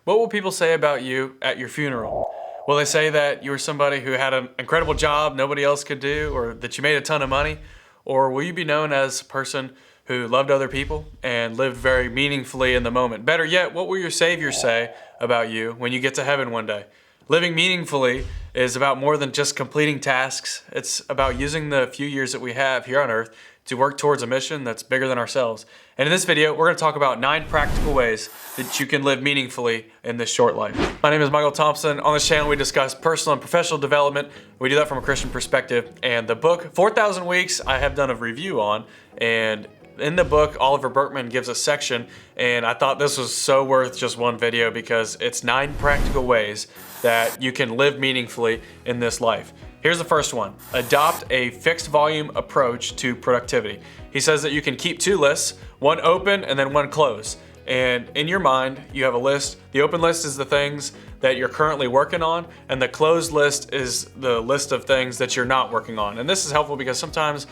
What will people say about you at your funeral? Will they say that you were somebody who had an incredible job nobody else could do, or that you made a ton of money? Or will you be known as a person who loved other people and lived very meaningfully in the moment? Better yet, what will your Savior say about you when you get to heaven one day? Living meaningfully is about more than just completing tasks. It's about using the few years that we have here on earth to work towards a mission that's bigger than ourselves. And in this video, we're going to talk about 9 practical ways that you can live meaningfully in this short life. My name is Michael Thompson. On this channel, we discuss personal and professional development. We do that from a Christian perspective. And the book, 4,000 Weeks, I have done a review on. And in the book, Oliver Burkman gives a section, and I thought this was so worth just one video because it's 9 practical ways that you can live meaningfully in this life. Here's the first one. Adopt a fixed volume approach to productivity. He says that you can keep 2 lists, one open and then one closed. And in your mind, you have a list. The open list is the things that you're currently working on, and the closed list is the list of things that you're not working on. And this is helpful because sometimes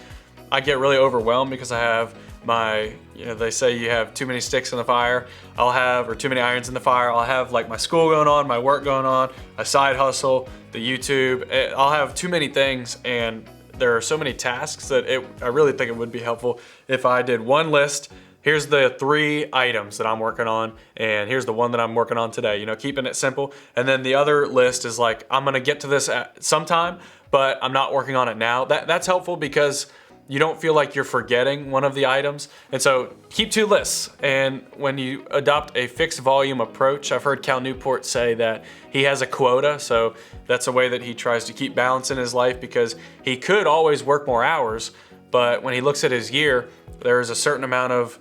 I get really overwhelmed because I have they say you have too many sticks in the fire. Or too many irons in the fire. I'll have like my school going on, my work going on, a side hustle, the YouTube. I'll have too many things, and there are so many tasks that I really think it would be helpful if I did one list. Here's the 3 items that I'm working on, and here's the one that I'm working on today. Keeping it simple. And then the other list is like, I'm gonna get to this at sometime, but I'm not working on it now. That's helpful because you don't feel like you're forgetting one of the items. And so keep 2 lists. And when you adopt a fixed volume approach, I've heard Cal Newport say that he has a quota. So that's a way that he tries to keep balance in his life, because he could always work more hours, but when he looks at his year, there's a certain amount of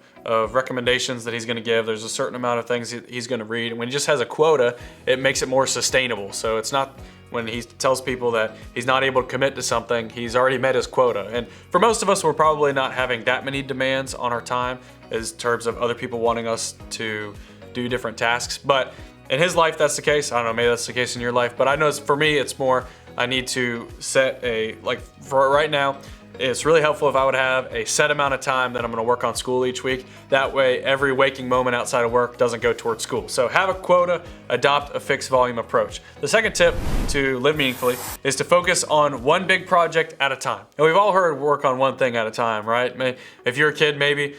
recommendations that he's going to give. There's a certain amount of things he's going to read. And when he just has a quota, it makes it more sustainable. So it's not when he tells people that he's not able to commit to something, he's already met his quota. And for most of us, we're probably not having that many demands on our time as terms of other people wanting us to do different tasks. But in his life, that's the case. I don't know, maybe that's the case in your life. But I know for me, it's more, I need to set for right now, it's really helpful if I would have a set amount of time that I'm gonna work on school each week. That way, every waking moment outside of work doesn't go towards school. So have a quota, adopt a fixed volume approach. The second tip to live meaningfully is to focus on one big project at a time. And we've all heard work on one thing at a time, right? If you're a kid, maybe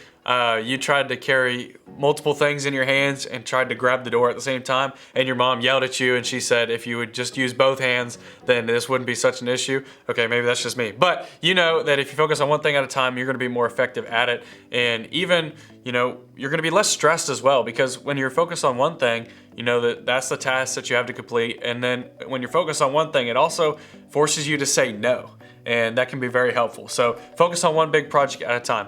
you tried to carry multiple things in your hands and tried to grab the door at the same time, and your mom yelled at you and she said if you would just use both hands, then this wouldn't be such an issue. Okay, maybe that's just me. But you know that if you focus on one thing at a time, you're gonna be more effective at it. And even, you're gonna be less stressed as well, because when you're focused on one thing, you know that that's the task that you have to complete. And then when you're focused on one thing, it also forces you to say no. And that can be very helpful. So focus on one big project at a time.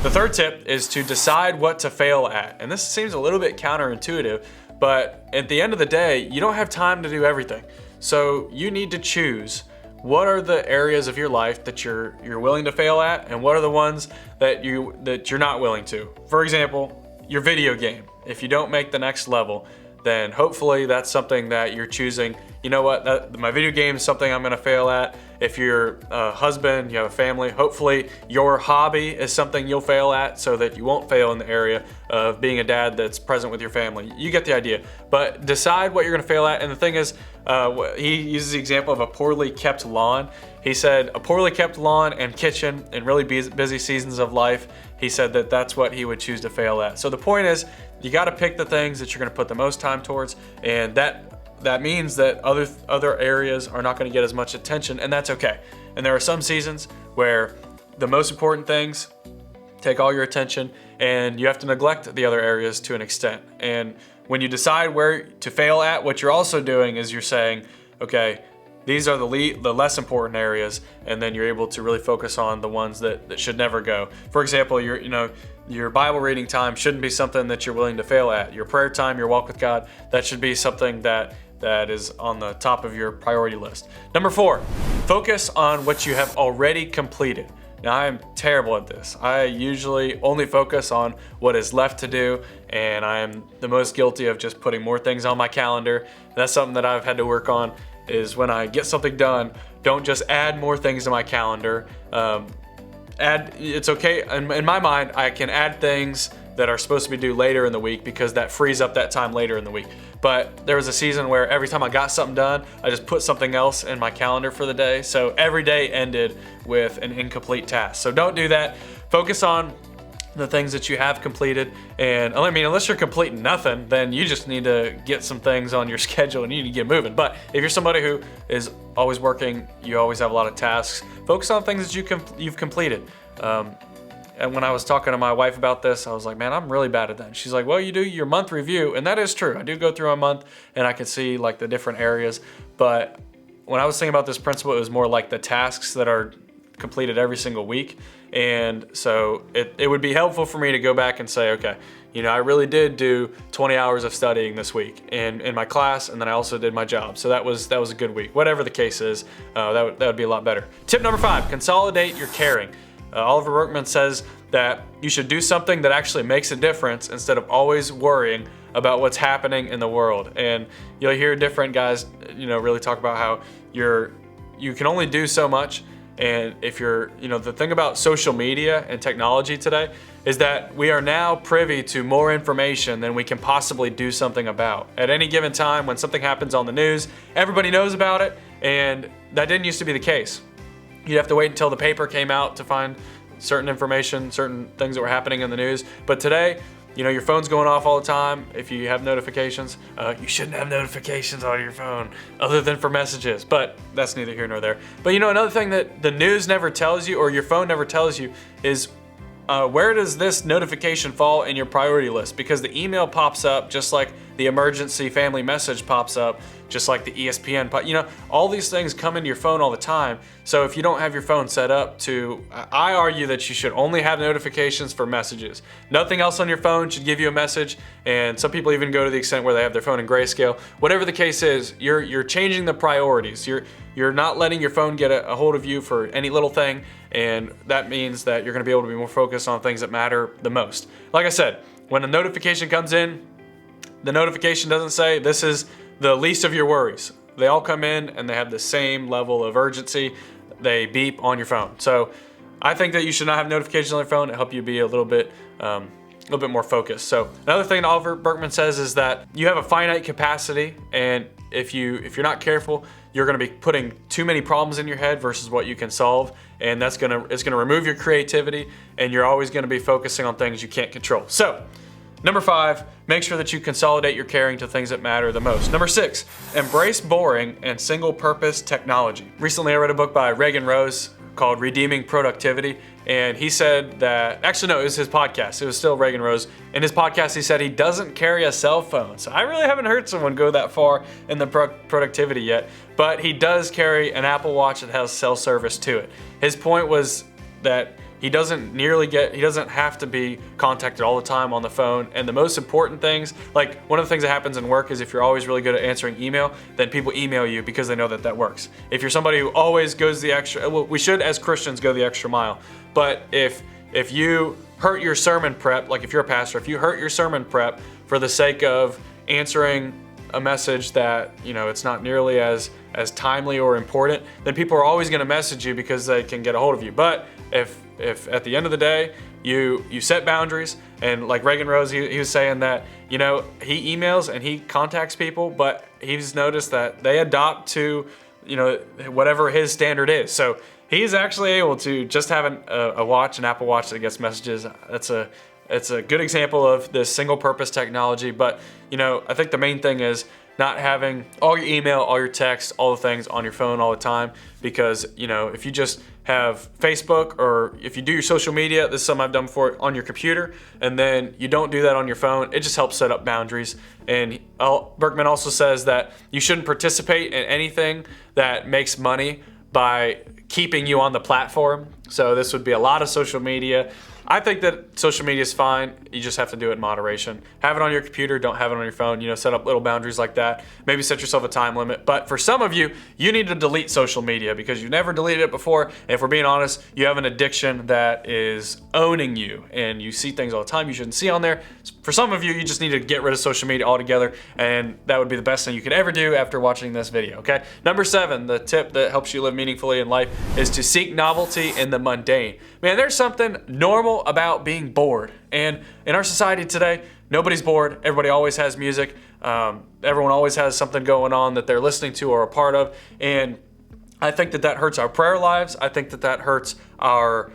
The third tip is to decide what to fail at. And this seems a little bit counterintuitive, but at the end of the day, you don't have time to do everything. So you need to choose what are the areas of your life that you're willing to fail at, and what are the ones that you're not willing to. For example, your video game. If you don't make the next level, then hopefully that's something that you're choosing. You know what, my video game is something I'm gonna fail at. If you're a husband, you have a family, hopefully your hobby is something you'll fail at so that you won't fail in the area of being a dad that's present with your family. You get the idea. But decide what you're gonna fail at. And the thing is, he uses the example of a poorly kept lawn. He said a poorly kept lawn and kitchen in really busy seasons of life, he said that that's what he would choose to fail at. So the point is, you gotta pick the things that you're gonna put the most time towards, and that means that other areas are not gonna get as much attention, and that's okay. And there are some seasons where the most important things take all your attention, and you have to neglect the other areas to an extent. And when you decide where to fail at, what you're also doing is you're saying, okay, these are the less important areas, and then you're able to really focus on the ones that should never go. For example, your Bible reading time shouldn't be something that you're willing to fail at. Your prayer time, your walk with God, that should be something that is on the top of your priority list. Number 4, focus on what you have already completed. Now, I'm terrible at this. I usually only focus on what is left to do, and I am the most guilty of just putting more things on my calendar. That's something that I've had to work on, is when I get something done, don't just add more things to my calendar. It's okay, in my mind, I can add things that are supposed to be due later in the week because that frees up that time later in the week. But there was a season where every time I got something done, I just put something else in my calendar for the day. So every day ended with an incomplete task. So don't do that. Focus on the things that you have completed. And I mean, unless you're completing nothing, then you just need to get some things on your schedule and you need to get moving. But if you're somebody who is always working, you always have a lot of tasks, focus on things that you've completed. And when I was talking to my wife about this, I was like, man, I'm really bad at that. And she's like, well, you do your month review. And that is true. I do go through a month and I can see like the different areas. But when I was thinking about this principle, it was more like the tasks that are completed every single week. And so it would be helpful for me to go back and say, okay, I really did do 20 hours of studying this week in my class, and then I also did my job. So that was a good week. Whatever the case is, that would be a lot better. Tip number 5, consolidate your caring. Oliver Burkman says that you should do something that actually makes a difference instead of always worrying about what's happening in the world. And you'll hear different guys, really talk about how you can only do so much. And if the thing about social media and technology today is that we are now privy to more information than we can possibly do something about. At any given time, when something happens on the news, everybody knows about it, and that didn't used to be the case. You'd have to wait until the paper came out to find certain information, certain things that were happening in the news. But today, your phone's going off all the time. If you have notifications, you shouldn't have notifications on your phone other than for messages, but that's neither here nor there. But another thing that the news never tells you or your phone never tells you is where does this notification fall in your priority list? Because the email pops up just like the emergency family message pops up, just like the ESPN, all these things come into your phone all the time. So if you don't have your phone set up I argue that you should only have notifications for messages. Nothing else on your phone should give you a message. And some people even go to the extent where they have their phone in grayscale. Whatever the case is, you're changing the priorities. You're not letting your phone get a hold of you for any little thing. And that means that you're gonna be able to be more focused on things that matter the most. Like I said, when a notification comes in, the notification doesn't say this is the least of your worries. They all come in and they have the same level of urgency. They beep on your phone. So I think that you should not have notifications on your phone to help you be a little bit more focused. So another thing that Oliver Burkman says is that you have a finite capacity, and if you're not careful, you're going to be putting too many problems in your head versus what you can solve, and it's going to remove your creativity, and you're always going to be focusing on things you can't control. So number 5, make sure that you consolidate your caring to things that matter the most. Number 6, embrace boring and single-purpose technology. Recently, I read a book by Reagan Rose called Redeeming Productivity, and he said that, actually no, it was his podcast. It was still Reagan Rose. In his podcast, he said he doesn't carry a cell phone. So I really haven't heard someone go that far in the productivity yet, but he does carry an Apple Watch that has cell service to it. His point was that he doesn't have to be contacted all the time on the phone. And the most important things, like one of the things that happens in work is if you're always really good at answering email, then people email you because they know that works. If you're somebody who always goes the extra, well, we should as Christians go the extra mile. But if you hurt your sermon prep, like if you're a pastor, if you hurt your sermon prep for the sake of answering a message that, it's not nearly as timely or important, then people are always gonna message you because they can get a hold of you. But if at the end of the day, you set boundaries, and like Reagan Rose, he was saying that, he emails and he contacts people, but he's noticed that they adopt to, whatever his standard is. So he's actually able to just have a watch, an Apple Watch that gets messages. It's a good example of this single-purpose technology, but I think the main thing is not having all your email, all your text, all the things on your phone all the time, because if you just have Facebook, or if you do your social media, this is something I've done before, on your computer, and then you don't do that on your phone, it just helps set up boundaries. And Burkman also says that you shouldn't participate in anything that makes money by keeping you on the platform. So this would be a lot of social media. I think that social media is fine. You just have to do it in moderation. Have it on your computer, don't have it on your phone. Set up little boundaries like that. Maybe set yourself a time limit. But for some of you, you need to delete social media because you've never deleted it before. And if we're being honest, you have an addiction that is owning you, and you see things all the time you shouldn't see on there. For some of you, you just need to get rid of social media altogether, and that would be the best thing you could ever do after watching this video, okay? Number 7, the tip that helps you live meaningfully in life is to seek novelty in the mundane. Man, there's something normal intentional about being bored. And in our society today, nobody's bored. Everybody always has music. Everyone always has something going on that they're listening to or a part of. And I think that hurts our prayer lives. I think that hurts our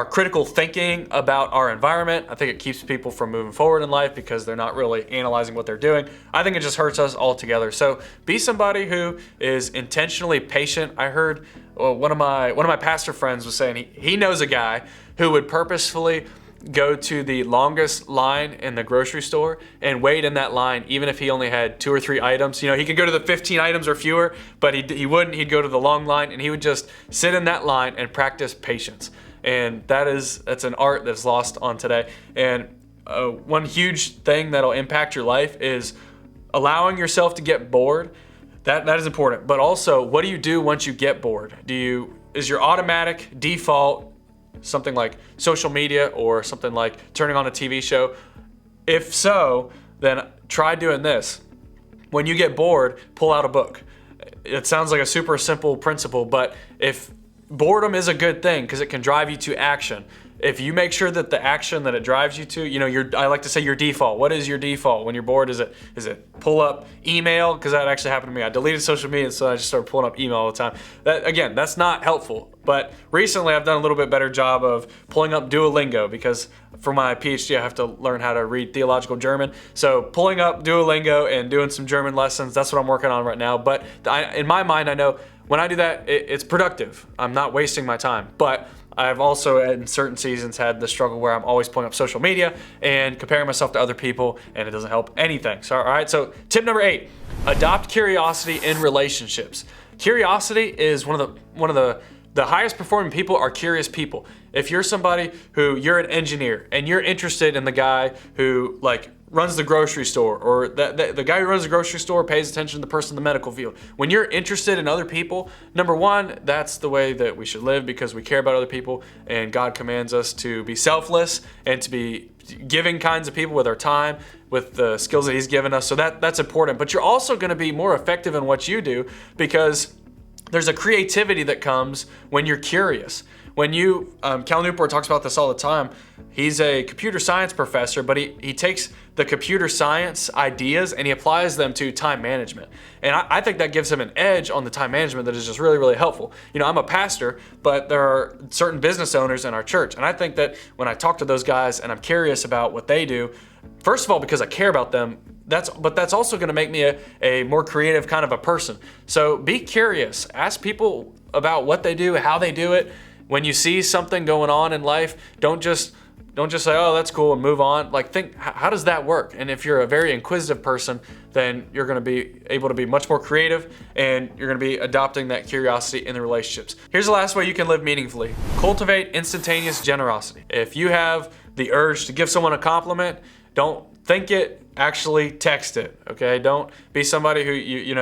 critical thinking about our environment. I think it keeps people from moving forward in life because they're not really analyzing what they're doing. I think it just hurts us altogether. So be somebody who is intentionally patient. I heard one of my pastor friends was saying he knows a guy who would purposefully go to the longest line in the grocery store and wait in that line even if he only had 2 or 3 items. He could go to the 15 items or fewer, but he wouldn't. He'd go to the long line and he would just sit in that line and practice patience. And that's an art that's lost on today. And one huge thing that'll impact your life is allowing yourself to get bored. That is important. But also, what do you do once you get bored? Is your automatic default something like social media or something like turning on a TV show? If so, then try doing this. When you get bored, pull out a book. It sounds like a super simple principle, but if boredom is a good thing because it can drive you to action. If you make sure that the action that it drives you to, I like to say your default. What is your default when you're bored? Is it pull up email? Because that actually happened to me. I deleted social media, so I just started pulling up email all the time. That's not helpful. But recently I've done a little bit better job of pulling up Duolingo because for my PhD I have to learn how to read theological German. So pulling up Duolingo and doing some German lessons, that's what I'm working on right now. But in my mind, I know when I do that, it's productive. I'm not wasting my time. But I've also, in certain seasons, had the struggle where I'm always pulling up social media and comparing myself to other people, and it doesn't help anything. So, all right. So, tip number 8: adopt curiosity in relationships. Curiosity is one of the highest performing people are curious people. If you're somebody you're an engineer and you're interested in the guy who runs the grocery store, or the guy who runs the grocery store pays attention to the person in the medical field. When you're interested in other people, number one, that's the way that we should live because we care about other people, and God commands us to be selfless and to be giving kinds of people with our time, with the skills that He's given us. So that's important. But you're also going to be more effective in what you do because there's a creativity that comes when you're curious. When Cal Newport talks about this all the time. He's a computer science professor, but he takes the computer science ideas and he applies them to time management. And I think that gives him an edge on the time management that is just really, really helpful. I'm a pastor, but there are certain business owners in our church. And I think that when I talk to those guys and I'm curious about what they do, first of all, because I care about them, that's also going to make me a more creative kind of a person. So be curious. Ask people about what they do, how they do it. When you see something going on in life, don't just say, oh, that's cool, and move on. Think, how does that work? And if you're a very inquisitive person, then you're going to be able to be much more creative, and you're going to be adopting that curiosity in the relationships. Here's the last way you can live meaningfully. Cultivate instantaneous generosity. If you have the urge to give someone a compliment, don't think it, actually text it. Okay, don't be somebody who you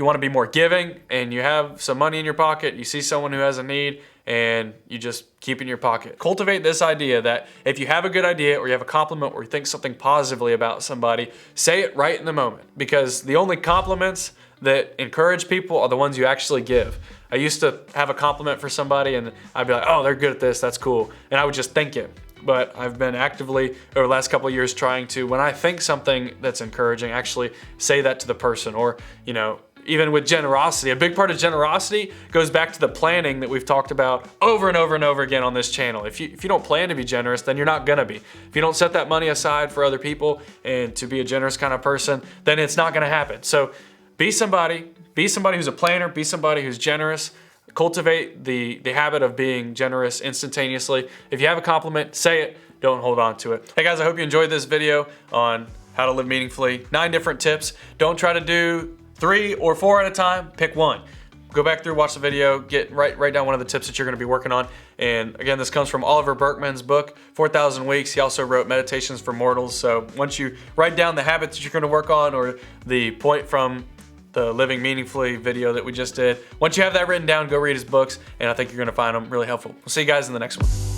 want to be more giving and you have some money in your pocket, you see someone who has a need and you just keep it in your pocket. Cultivate this idea that if you have a good idea or you have a compliment or you think something positively about somebody, say it right in the moment, because the only compliments that encourage people are the ones you actually give. I used to have a compliment for somebody and I'd be like, oh, they're good at this, that's cool, and I would just think it. But I've been actively over the last couple of years trying to, when I think something that's encouraging, actually say that to the person. Or, even with generosity, a big part of generosity goes back to the planning that we've talked about over and over and over again on this channel. If you don't plan to be generous, then you're not gonna be. If you don't set that money aside for other people and to be a generous kind of person, then it's not gonna happen. So be somebody who's a planner, be somebody who's generous. Cultivate the habit of being generous instantaneously. If you have a compliment, say it, don't hold on to it. Hey guys, I hope you enjoyed this video on how to live meaningfully. 9 different tips. Don't try to do 3 or 4 at a time, pick one. Go back through, watch the video, write down one of the tips that you're gonna be working on. And again, this comes from Oliver Burkman's book, 4,000 Weeks. He also wrote Meditations for Mortals. So once you write down the habits that you're gonna work on, or the point from the Living Meaningfully video that we just did. Once you have that written down, go read his books, and I think you're gonna find them really helpful. We'll see you guys in the next one.